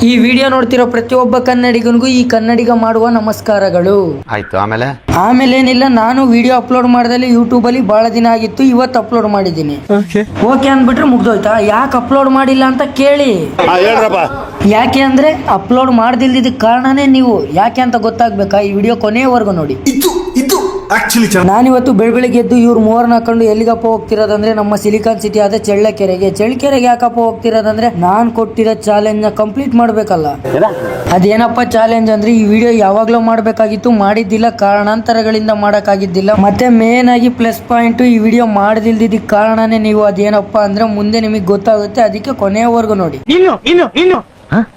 ಈ ವಿಡಿಯೋ ನೋಡ್ತಿರೋ ಪ್ರತಿಯೊಬ್ಬ ಕನ್ನಡಿಗನಿಗೂ ಈ ಕನ್ನಡಿಗ ಮಾಡುವ ನಮಸ್ಕಾರಗಳು. ಆಯ್ತು. ಆಮೇಲೆ ಏನಿಲ್ಲ, ನಾನು ವಿಡಿಯೋ ಅಪ್ಲೋಡ್ ಮಾಡ್ದಲ್ಲಿ ಯೂಟ್ಯೂಬ್ ಅಲ್ಲಿ ಬಹಳ ದಿನ ಆಗಿತ್ತು, ಇವತ್ತು ಅಪ್ಲೋಡ್ ಮಾಡಿದ್ದೀನಿ. ಓಕೆ ಅಂದ್ಬಿಟ್ರೆ ಮುಗ್ದೋಯ್ತಾ? ಯಾಕೆ ಅಪ್ಲೋಡ್ ಮಾಡಿಲ್ಲ ಅಂತ ಕೇಳಿ. ಯಾಕೆ ಅಂದ್ರೆ ಅಪ್ಲೋಡ್ ಮಾಡ್ದಿಲ್ದಿದ್ದಕ್ಕೆ ಕಾರಣನೇ ನೀವು. ಯಾಕೆ ಅಂತ ಗೊತ್ತಾಗ್ಬೇಕಾ? ಈ ವಿಡಿಯೋ ಕೊನೆಯವರೆಗೂ ನೋಡಿ. ನಾನಿವತ್ತು ಬೆಳಗ್ಗೆ ಎದ್ದು ಇವ್ರು ಮೂವರ್ನ ಹಾಕೊಂಡು ಎಲ್ಲಿಗಪ್ಪ ಹೋಗ್ತಿರೋದಂದ್ರೆ ನಮ್ಮ ಸಿಲಿಕಾನ್ ಸಿಟಿ ಆದ ಚಳ್ಳಕೆರೆಗೆ ಯಾಕಪ್ಪ ಹೋಗ್ತಿರೋದಂದ್ರೆ ನಾನ್ ಕೊಟ್ಟಿರೋ ಚಾಲೆಂಜ್ ನ ಕಂಪ್ಲೀಟ್ ಮಾಡ್ಬೇಕಲ್ಲ. ಅದೇನಪ್ಪ ಚಾಲೆಂಜ್ ಅಂದ್ರೆ ಈ ವಿಡಿಯೋ ಯಾವಾಗ್ಲೂ ಮಾಡ್ಬೇಕಾಗಿತ್ತು, ಮಾಡಿದ್ದಿಲ್ಲ, ಕಾರಣಾಂತರಗಳಿಂದ ಮಾಡಕ್ಕಾಗಿದ್ದಿಲ್ಲ. ಮತ್ತೆ ಮೇನ್ ಆಗಿ ಪ್ಲಸ್ ಪಾಯಿಂಟ್, ಈ ವಿಡಿಯೋ ಮಾಡದಿಲ್ದಿದ್ದಕ್ಕೆ ಕಾರಣನೇ ನೀವು. ಅದೇನಪ್ಪ ಅಂದ್ರೆ ಮುಂದೆ ನಿಮಗೆ ಗೊತ್ತಾಗುತ್ತೆ, ಅದಕ್ಕೆ ಕೊನೆಯವರೆಗೂ ನೋಡಿ.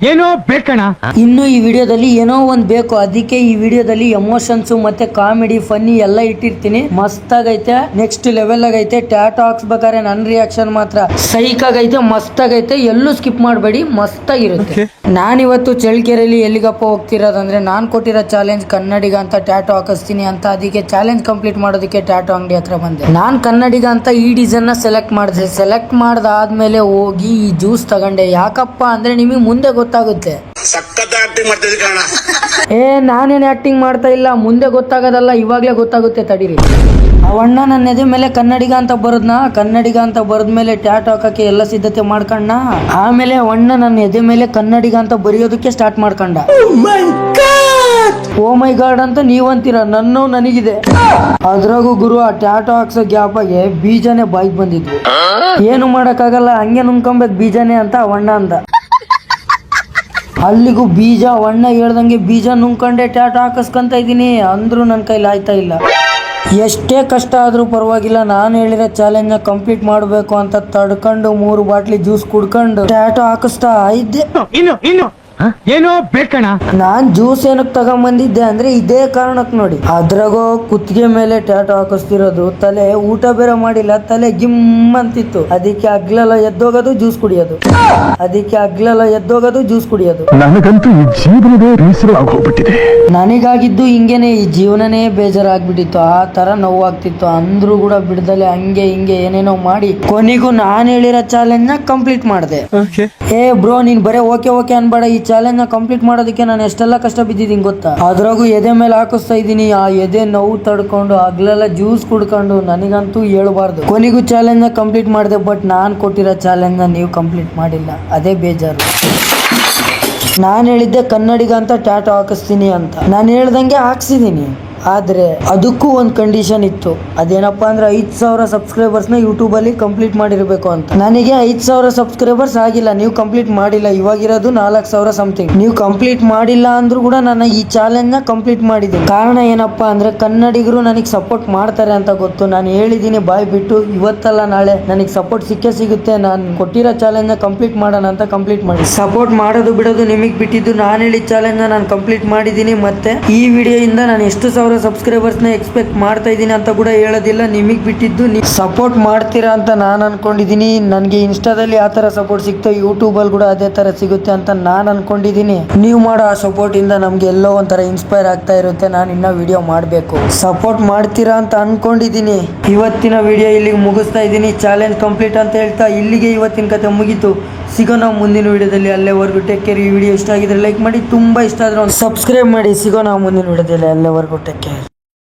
ಏನೋ ಬೇಕಣ, ಇನ್ನು ಈ ವಿಡಿಯೋದಲ್ಲಿ ಏನೋ ಒಂದ್ ಬೇಕು, ಅದಕ್ಕೆ ಈ ವಿಡಿಯೋದಲ್ಲಿ ಎಮೋಷನ್ಸ್ ಮತ್ತೆ ಕಾಮಿಡಿ ಫನ್ನಿ ಎಲ್ಲ ಇಟ್ಟಿರ್ತೀನಿ. ಮಸ್ತ್ ಆಗೈತೆ, ನೆಕ್ಸ್ಟ್ ಲೆವೆಲ್ ಆಗೈತೆ. ಟ್ಯಾಟೋ ಹಾಕ್ಸ್ಬೇಕಾದ್ರೆ ನನ್ ರಿಯಾಕ್ಷನ್ ಮಾತ್ರ ಸೈಕ್ ಆಗೈತೆ, ಮಸ್ತ್ ಆಗೈತೆ. ಎಲ್ಲೂ ಸ್ಕಿಪ್ ಮಾಡಬೇಡಿ, ಮಸ್ತ್ ಆಗಿರುತ್ತೆ. ನಾನಿವತ್ತು ಚಳ್ಳಕೆರೆಯಲ್ಲಿ ಎಲ್ಲಿಗಪ್ಪ ಹೋಗ್ತಿರೋದಂದ್ರೆ ನಾನ್ ಕೊಟ್ಟಿರೋ ಚಾಲೆಂಜ್ ಕನ್ನಡಿಗ ಅಂತ ಟ್ಯಾಟೋ ಹಾಕಿಸ್ತೀನಿ ಅಂತ. ಅದಕ್ಕೆ ಚಾಲೆಂಜ್ ಕಂಪ್ಲೀಟ್ ಮಾಡೋದಕ್ಕೆ ಟ್ಯಾಟೋ ಅಂಗಡಿ ಹತ್ರ ಬಂದೆ. ನಾನ್ ಕನ್ನಡಿಗ ಅಂತ ಈ ಡಿಸೈನ್ ನ ಸೆಲೆಕ್ಟ್ ಮಾಡಿದೆ. ಸೆಲೆಕ್ಟ್ ಮಾಡಾದ್ಮೇಲೆ ಹೋಗಿ ಈ ಜ್ಯೂಸ್ ತಗೊಂಡೆ. ಯಾಕಪ್ಪ ಅಂದ್ರೆ ನಿಮಗೆ ಮುಂದೆ ಗೊತ್ತಾಗುತ್ತೆ. ನಾನೇನ್ ಆಕ್ಟಿಂಗ್ ಮಾಡ್ತಾ ಇಲ್ಲ, ಮುಂದೆ ಗೊತ್ತಾಗೋದಲ್ಲ, ಇವಾಗ್ಲೇ ಗೊತ್ತಾಗುತ್ತೆ, ತಡೀರಿ. ಅವಣ್ಣ ನನ್ನ ಎದೆ ಮೇಲೆ ಕನ್ನಡಿಗ ಅಂತ ಬರದ್ಮೇಲೆ ಟ್ಯಾಟೋ ಹಾಕಕ್ಕೆ ಎಲ್ಲ ಸಿದ್ಧತೆ ಮಾಡ್ಕೊಂಡ. ಆಮೇಲೆ ಅವಣ್ಣ ನನ್ನ ಎದೆ ಮೇಲೆ ಕನ್ನಡಿಗ ಅಂತ ಬರೆಯೋದಕ್ಕೆ ಸ್ಟಾರ್ಟ್ ಮಾಡ್ಕೊಂಡ. ಓ ಮೈ ಗಾಡ್ ಅಂತ ನೀವಂತೀರ, ನನಗಿದೆ. ಅದ್ರಾಗೂ ಗುರು ಆ ಟ್ಯಾಟೋ ಹಾಕ್ಸೋ ಗ್ಯಾಪಾಗೆ ಬೀಜನೇ ಬಾಯಿಗೆ ಬಂದಿದ್ವು. ಏನು ಮಾಡಕ್ಕಾಗಲ್ಲ, ಹಂಗೆ ನುಂಗ್ಕೊಂಬೇಕು ಬೀಜನೇ ಅಂತ ಅವಣ್ಣ ಅಂದ. ಅಲ್ಲಿಗೂ ಬೀಜ ಅವಣ್ಣ ಹೇಳ್ದಂಗೆ ಬೀಜ ನುಂಗ್ಕೊಂಡೆ ಟ್ಯಾಟೋ ಹಾಕಿಸ್ಕೊಂತ ಇದ್ದೀನಿ. ಅಂದ್ರೂ ನನ್ನ ಕೈಲಿ ಆಯ್ತಾ ಇಲ್ಲ. ಎಷ್ಟೇ ಕಷ್ಟ ಆದ್ರೂ ಪರವಾಗಿಲ್ಲ, ನಾನು ಹೇಳಿರೋ ಚಾಲೆಂಜ್ ನ ಕಂಪ್ಲೀಟ್ ಮಾಡಬೇಕು ಅಂತ ತಡ್ಕೊಂಡು 3 ಬಾಟ್ಲಿ ಜ್ಯೂಸ್ ಕುಡ್ಕೊಂಡು ಟ್ಯಾಟೋ ಹಾಕಿಸ್ತಾ ಇದ್ದೆ. ಏನೋ ಬೇಕಣ, ನಾನ್ ಜ್ಯೂಸ್ ಏನಕ್ಕೆ ತಗೊಂಬಂದಿದ್ದೆ ಅಂದ್ರೆ ಇದೇ ಕಾರಣಕ್ಕೆ ನೋಡಿ. ಅದ್ರಾಗೋ ಕುತ್ತಿಗೆ ಮೇಲೆ ಟ್ಯಾಟೋ ಹಾಕಿಸ್ತಿರೋದು, ತಲೆ ಊಟ ಬೇರೆ ಮಾಡಿಲ್ಲ, ತಲೆ ಗಿಮ್ ಅಂತಿತ್ತು. ಅದಕ್ಕೆ ಅಗ್ಲೆಲ್ಲ ಎದ್ದೋಗೋದು ಜ್ಯೂಸ್ ಕುಡಿಯೋದು. ನನಗಂತೂ ಈ ಜೀವನವೇ ಬೇಸರವಾಗೋಗ್ಬಿಟ್ಟಿದೆ. ನನಗಾಗಿದ್ದು ಹಿಂಗೇನೆ, ಈ ಜೀವನನೇ ಬೇಜಾರಾಗ್ಬಿಟ್ಟಿತ್ತು. ಆ ತರ ನೋವಾಗ್ತಿತ್ತು. ಅಂದ್ರೂ ಕೂಡ ಬಿಡ್ದಲೆ ಹಂಗೆ ಹಿಂಗೆ ಏನೇನೋ ಮಾಡಿ ಕೊನೆಗೂ ನಾನು ಹೇಳಿರೋ ಚಾಲೆಂಜ್ ನ ಕಂಪ್ಲೀಟ್ ಮಾಡಿದೆ. ಬ್ರೋ, ನೀನ್ ಬರೇ ಓಕೆ ಅನ್ಬೇಡ. ಈ ಚಾಲೆಂಜ್ ನ ಕಂಪ್ಲೀಟ್ ಮಾಡೋದಕ್ಕೆ ನಾನು ಎಷ್ಟೆಲ್ಲ ಕಷ್ಟ ಬಿದ್ದಿದ್ದೀನಿ ಗೊತ್ತಾ? ಅದ್ರಾಗೂ ಎದೆ ಮೇಲೆ ಹಾಕಿಸ್ತಾ ಇದ್ದೀನಿ. ಆ ಎದೆ ನೋವು ತಡ್ಕೊಂಡು ಹಗ್ಲೆಲ್ಲ ಜ್ಯೂಸ್ ಕುಡ್ಕೊಂಡು ನನಗಂತೂ ಹೇಳ್ಬಾರ್ದು. ಕೊನೆಗೂ ಚಾಲೆಂಜ್ ನ ಕಂಪ್ಲೀಟ್ ಮಾಡಿದೆ. ಬಟ್ ನಾನ್ ಕೊಟ್ಟಿರೋ ಚಾಲೆಂಜ್ ನ ನೀವು ಕಂಪ್ಲೀಟ್ ಮಾಡಿಲ್ಲ, ಅದೇ ಬೇಜಾರು. ನಾನು ಹೇಳಿದ್ದೆ ಕನ್ನಡಿಗ ಅಂತ ಟ್ಯಾಟೋ ಹಾಕಿಸ್ತೀನಿ ಅಂತ. ನಾನು ಹೇಳ್ದಂಗೆ ಹಾಕ್ಸಿದೀನಿ. ಆದ್ರೆ ಅದಕ್ಕೂ ಒಂದು ಕಂಡೀಷನ್ ಇತ್ತು. ಅದೇನಪ್ಪ ಅಂದ್ರೆ 5,000 ಸಬ್ಸ್ಕ್ರೈಬರ್ಸ್ ನ ಯೂಟ್ಯೂಬ್ ಅಲ್ಲಿ ಕಂಪ್ಲೀಟ್ ಮಾಡಿರ್ಬೇಕು ಅಂತ. ನನಗೆ 5,000 ಸಬ್ಸ್ಕ್ರೈಬರ್ಸ್ ಆಗಿಲ್ಲ, ನೀವು ಕಂಪ್ಲೀಟ್ ಮಾಡಿಲ್ಲ. ಇವಾಗಿರೋದು 4,000 ಸಮಥಿಂಗ್. ನೀವು ಕಂಪ್ಲೀಟ್ ಮಾಡಿಲ್ಲ ಅಂದ್ರೂ ಕೂಡ ನಾನು ಈ ಚಾಲೆಂಜ್ ನ ಕಂಪ್ಲೀಟ್ ಮಾಡಿದ್ದೀನಿ. ಕಾರಣ ಏನಪ್ಪ ಅಂದ್ರೆ ಕನ್ನಡಿಗರು ನನಗೆ ಸಪೋರ್ಟ್ ಮಾಡ್ತಾರೆ ಅಂತ ಗೊತ್ತು. ನಾನು ಹೇಳಿದ್ದೀನಿ ಬಾಯ್ ಬಿಟ್ಟು, ಇವತ್ತಲ್ಲ ನಾಳೆ ನನಗೆ ಸಪೋರ್ಟ್ ಸಿಗುತ್ತೆ. ನಾನು ಕೊಟ್ಟಿರೋ ಚಾಲೆಂಜ್ ನ ಕಂಪ್ಲೀಟ್ ಮಾಡೋಣ ಅಂತ ಕಂಪ್ಲೀಟ್ ಮಾಡಿ. ಸಪೋರ್ಟ್ ಮಾಡೋದು ಬಿಡೋದು ನಿಮಗೆ ಬಿಟ್ಟಿದ್ದು. ನಾನು ಹೇಳಿದ ಚಾಲೆಂಜ್ ನ ನಾನು ಕಂಪ್ಲೀಟ್ ಮಾಡಿದ್ದೀನಿ. ಮತ್ತೆ ಈ ವಿಡಿಯೋ ಇಂದ ನಾನು ಎಷ್ಟು ಸಾವಿರ ಸಬ್ಸ್ಕ್ರೈಬರ್ಸ್ ನ ಎಕ್ಸ್ಪೆಕ್ಟ್ ಮಾಡ್ತಾ ಇದ್ದೀನಿ ಅಂತ ಕೂಡ ಹೇಳೋದಿಲ್ಲ, ನಿಮಗೆ ಬಿಟ್ಟಿದ್ದು. ನೀವು ಸಪೋರ್ಟ್ ಮಾಡ್ತೀರಾ ಅಂತ ನಾನು ಅನ್ಕೊಂಡಿದ್ದೀನಿ. ನನಗೆ ಇನ್ಸ್ಟಾದಲ್ಲಿ ಆ ತರ ಸಪೋರ್ಟ್ ಸಿಗ್ತಾ, ಯೂಟ್ಯೂಬ್ ಅಲ್ಲಿ ಕೂಡ ಅದೇ ತರ ಸಿಗುತ್ತೆ ಅಂತ ನಾನು ಅನ್ಕೊಂಡಿದ್ದೀನಿ. ನೀವು ಮಾಡೋ ಆ ಸಪೋರ್ಟ್ ಇಂದ ನಮ್ಗೆ ಎಲ್ಲೋ ಒಂಥರ ಇನ್ಸ್ಪೈರ್ ಆಗ್ತಾ ಇರುತ್ತೆ. ನಾನು ಇನ್ನ ವಿಡಿಯೋ ಮಾಡಬೇಕು. ಸಪೋರ್ಟ್ ಮಾಡ್ತೀರಾ ಅಂತ ಅನ್ಕೊಂಡಿದ್ದೀನಿ. ಇವತ್ತಿನ ವಿಡಿಯೋ ಇಲ್ಲಿಗೆ ಮುಗಿಸ್ತಾ ಇದ್ದೀನಿ. ಚಾಲೆಂಜ್ ಕಂಪ್ಲೀಟ್ ಅಂತ ಹೇಳ್ತಾ ಇಲ್ಲಿಗೆ ಇವತ್ತಿನ ಕತೆ ಮುಗೀತು. ಸಿಗೋಣ ಮುಂದಿನ ವಿಡಿಯೋದಲ್ಲಿ. ಅಲ್ಲೇವರೆಗೂ ಟೇಕ್ ಕೇರ್. ಈ ವಿಡಿಯೋ ಇಷ್ಟ ಆಗಿದ್ರೆ ಲೈಕ್ ಮಾಡಿ, ತುಂಬಾ ಇಷ್ಟ ಆದ್ರೆ ಒಂದು ಸಬ್ಸ್ಕ್ರೈಬ್ ಮಾಡಿ. ಸಿಗೋಣ ಮುಂದಿನ ವಿಡಿಯೋದಲ್ಲಿ. ಅಲ್ಲೇವರೆಗೂ ಟೇಕ್ ಕೇರ್.